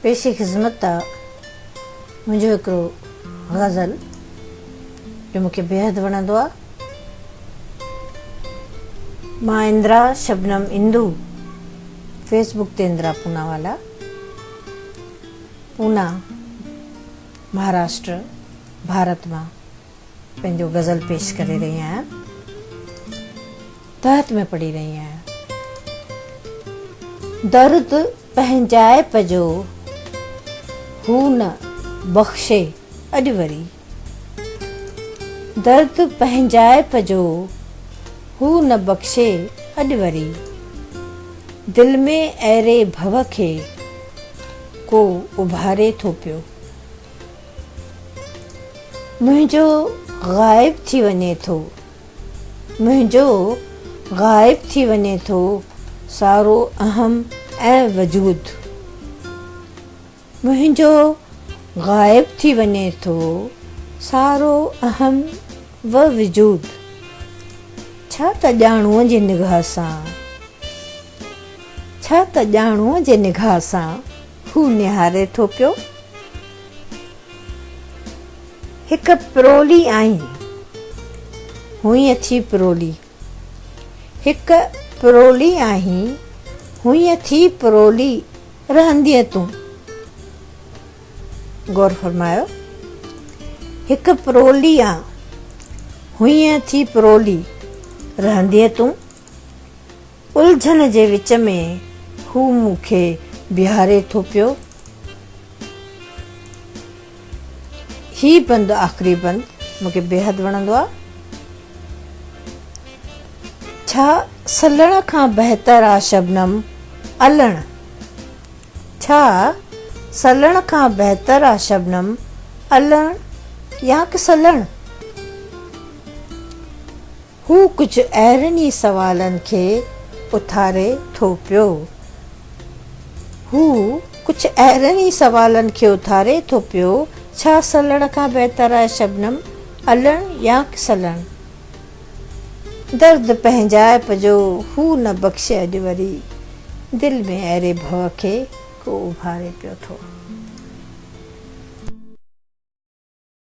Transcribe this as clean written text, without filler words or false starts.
पेशी ख़िज़मत आहे मुंहिंजो हिकिड़ो ग़ज़ल जो मूंखे बेहदि वणंदो आहे। मां इंदिरा शबनम इंदू, फेसबुक ते इंदिरा पूनावाला, पूना महाराष्ट्र भारत मां पंहिंजो ग़ज़ल पेश करे रही आहियां, तहत में पढ़ी रही आहियां। दर्द पंहिंजाए पजो हू न बख़्शे अॼु वरी, दर्द पंहिंजाए पजो हू न बख़्शे अॼु वरी, दिल में अहिड़े भव खे को उभारे थो पियो, मुंहिंजो ग़ाइब थी वञे थो, मुंहिंजो ग़ाइब थी वञे थो सारो अहम ऐं वजूद, मुंहिंजो ग़ाइब थी वञे थो सारो अहम व वजूद, छा त ॼाणूअ जी निगाह सां, छा त ॼाणूअ जे निगाह सां हू निहारे थो पियो, हिकु पिरोली आई हुईं थी पिरोली, हिकु पिरोली आई हुईं थी पिरोली रहंदीअ तूं, गौर फरमायो, हिकु पिरोली आ हुईं थी पिरोली रहंदीअ तूं, उलझन जे विच में हू मूंखे बीहारे थो पियो, ही बंदि आख़िरी बंदि मूंखे बेहदि वणंदो आहे। छा सलण खां बहितर आहे शबनम अलण, छा सलण खां बहितर आहे शबनम अलण या कि सलण, हू कुझु अहिड़नि ई सवालनि खे उथारे थो पियो, हू कुझु अहिड़नि ई सवालनि खे उथारे थो पियो, छा सलण खां बहितर आहे शबनम अलण या कि सलण, दर्द पंहिंजाए पजो हू न बख़्शे अॼु वरी, दिल में अहिड़े भव खे को उभारे पियो थो।